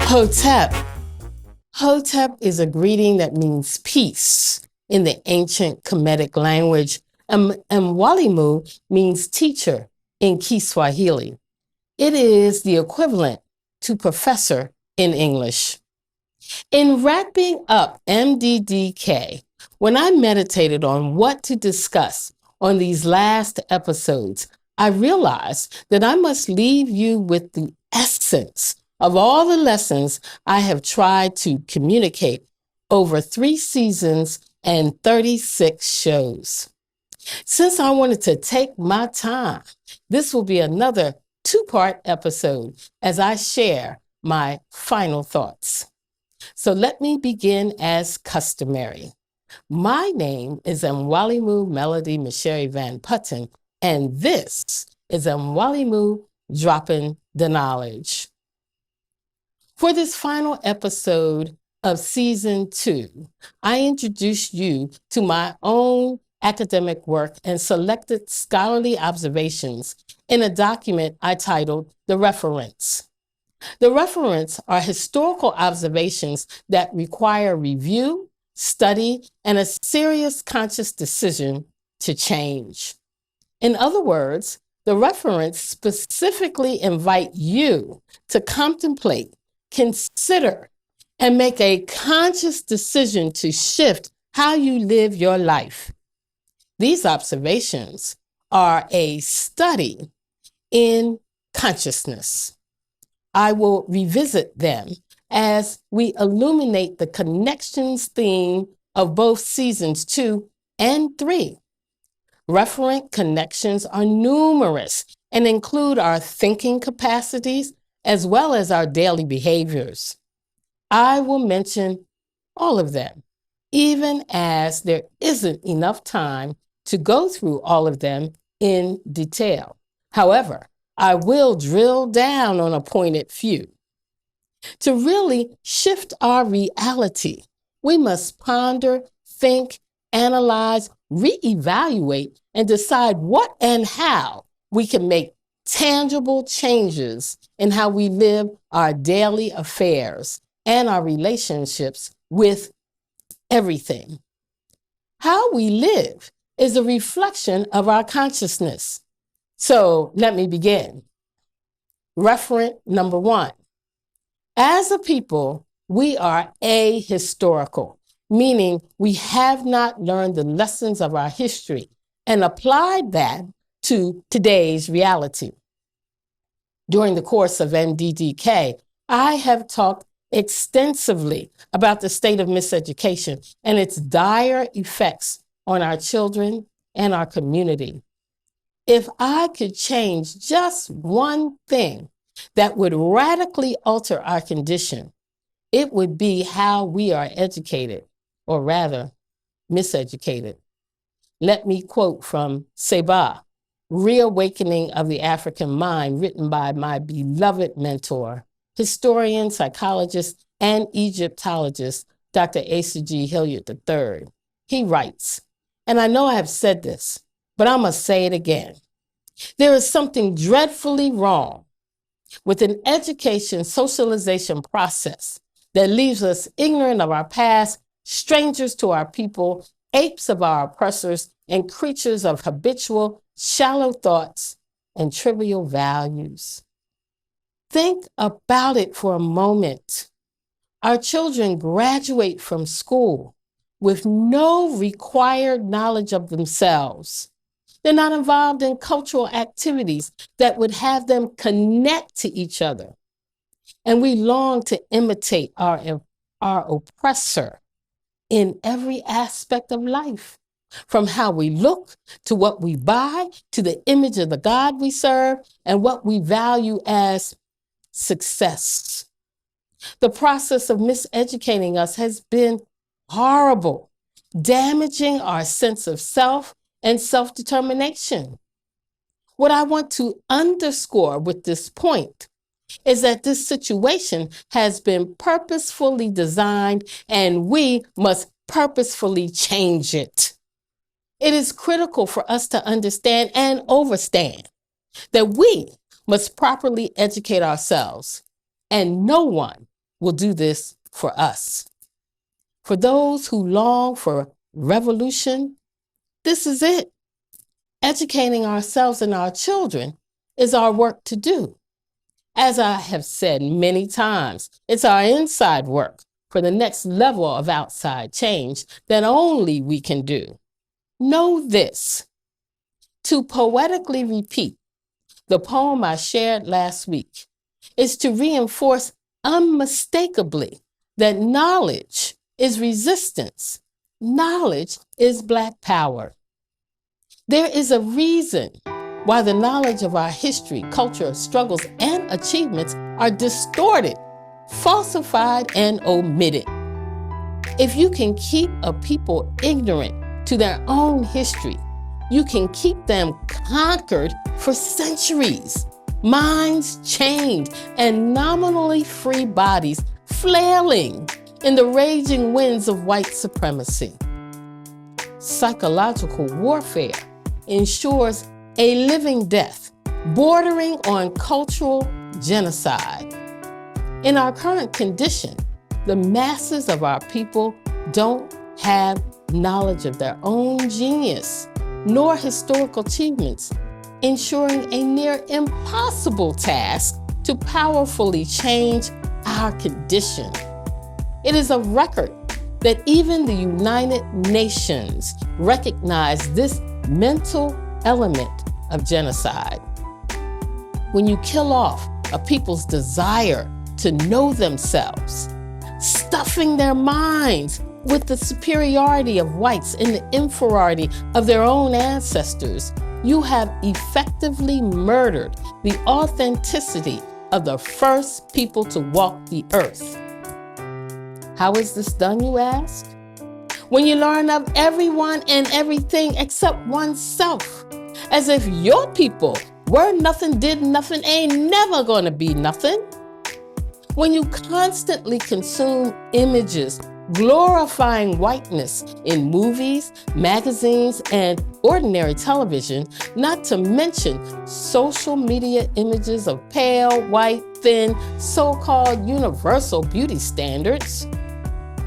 Hotep. Hotep is a greeting that means peace in the ancient Kemetic language, and Mwalimu means teacher in Kiswahili. It is the equivalent to professor in English. In wrapping up MDDK, when I meditated on what to discuss on these last episodes, I realized that I must leave you with the essence of all the lessons I have tried to communicate over 3 seasons and 36 shows. Since I wanted to take my time, this will be another 2-part episode as I share my final thoughts. So let me begin as customary. My name is Mwalimu Melody Michere Van Putten, and this is Mwalimu Dropping the Knowledge. For this final episode of Season 2, I introduced you to my own academic work and selected scholarly observations in a document I titled The Referents. The referents are historical observations that require review, study, and a serious conscious decision to change. In other words, the referents specifically invite you to contemplate, consider, and make a conscious decision to shift how you live your life. These observations are a study in consciousness. I will revisit them as we illuminate the connections theme of both seasons 2 and 3. Referent connections are numerous and include our thinking capacities as well as our daily behaviors. I will mention all of them, even as there isn't enough time to go through all of them in detail. However, I will drill down on a pointed few. To really shift our reality, we must ponder, think, analyze, reevaluate, and decide what and how we can make tangible changes in how we live our daily affairs and our relationships with everything. How we live is a reflection of our consciousness. So let me begin. Referent number 1. As a people, we are ahistorical, meaning we have not learned the lessons of our history and applied that to today's reality. During the course of MDDK, I have talked extensively about the state of miseducation and its dire effects on our children and our community. If I could change just one thing that would radically alter our condition, it would be how we are educated, or rather, miseducated. Let me quote from Seg1, Reawakening of the African Mind, written by my beloved mentor, historian, psychologist, and Egyptologist, Dr. Asa G. Hilliard III. He writes, and I know I have said this, but I must say it again. There is something dreadfully wrong with an education socialization process that leaves us ignorant of our past, strangers to our people, apes of our oppressors, and creatures of habitual, shallow thoughts and trivial values. Think about it for a moment. Our children graduate from school with no required knowledge of themselves. They're not involved in cultural activities that would have them connect to each other. And we long to imitate our oppressor in every aspect of life, from how we look to what we buy, to the image of the God we serve, and what we value as success. The process of miseducating us has been horrible, damaging our sense of self and self-determination. What I want to underscore with this point is that this situation has been purposefully designed and we must purposefully change it. It is critical for us to understand and overstand that we must properly educate ourselves, and no one will do this for us. For those who long for revolution, this is it. Educating ourselves and our children is our work to do. As I have said many times, it's our inside work for the next level of outside change that only we can do. Know this. To poetically repeat the poem I shared last week is to reinforce unmistakably that knowledge is resistance. Knowledge is Black power. There is a reason why the knowledge of our history, culture, struggles, and achievements are distorted, falsified, and omitted. If you can keep a people ignorant to their own history, you can keep them conquered for centuries, minds chained, and nominally free bodies flailing in the raging winds of white supremacy. Psychological warfare ensures a living death bordering on cultural genocide. In our current condition, the masses of our people don't have knowledge of their own genius nor historical achievements, ensuring a near impossible task to powerfully change our condition. It is a record that even the United Nations recognize this mental element of genocide. When you kill off a people's desire to know themselves, stuffing their minds with the superiority of whites and the inferiority of their own ancestors, you have effectively murdered the authenticity of the first people to walk the earth. How is this done, you ask? When you learn of everyone and everything except oneself, as if your people were nothing, did nothing, ain't never gonna be nothing. When you constantly consume images glorifying whiteness in movies, magazines, and ordinary television, not to mention social media images of pale, white, thin, so-called universal beauty standards,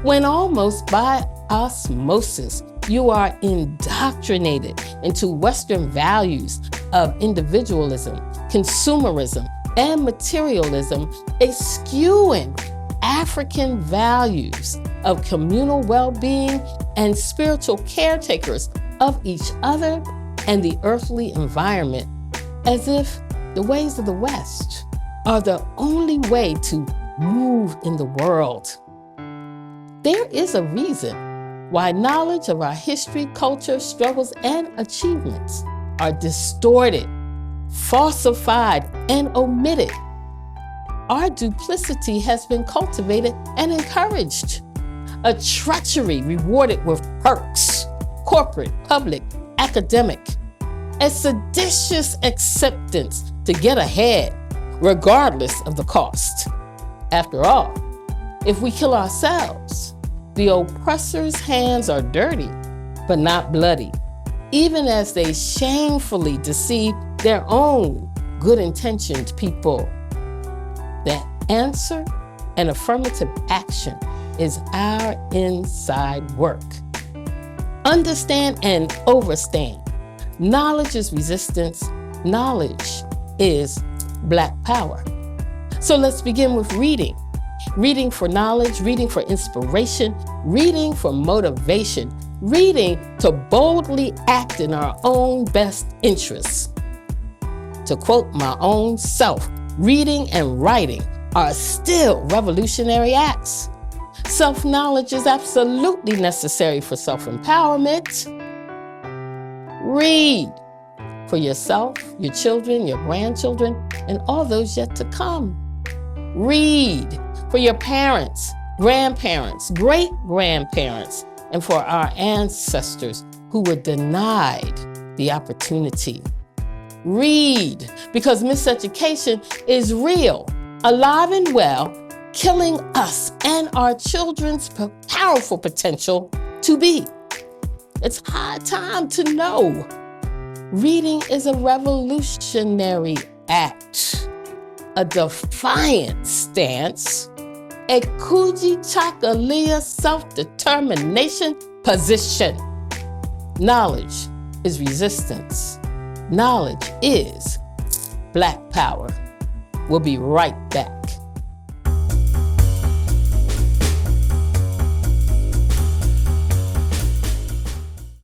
when almost by osmosis, you are indoctrinated into Western values of individualism, consumerism, and materialism, eschewing African values of communal well-being and spiritual caretakers of each other and the earthly environment, as if the ways of the West are the only way to move in the world. There is a reason why knowledge of our history, culture, struggles, and achievements are distorted, falsified, and omitted. Our duplicity has been cultivated and encouraged. A treachery rewarded with perks, corporate, public, academic. A seditious acceptance to get ahead, regardless of the cost. After all, if we kill ourselves, the oppressor's hands are dirty, but not bloody, even as they shamefully deceive their own good-intentioned people. The answer and affirmative action is our inside work. Understand and overstand. Knowledge is resistance. Knowledge is Black power. So let's begin with reading. Reading for knowledge, reading for inspiration, reading for motivation, reading to boldly act in our own best interests. To quote my own self, reading and writing are still revolutionary acts. Self-knowledge is absolutely necessary for self-empowerment. Read for yourself, your children, your grandchildren, and all those yet to come. Read for your parents, grandparents, great-grandparents, and for our ancestors who were denied the opportunity. Read, because miseducation is real, alive and well, killing us and our children's powerful potential to be. It's high time to know. Reading is a revolutionary act, a defiant stance, Ekuji Chakalia, self-determination, position. Knowledge is resistance. Knowledge is Black power. We'll be right back.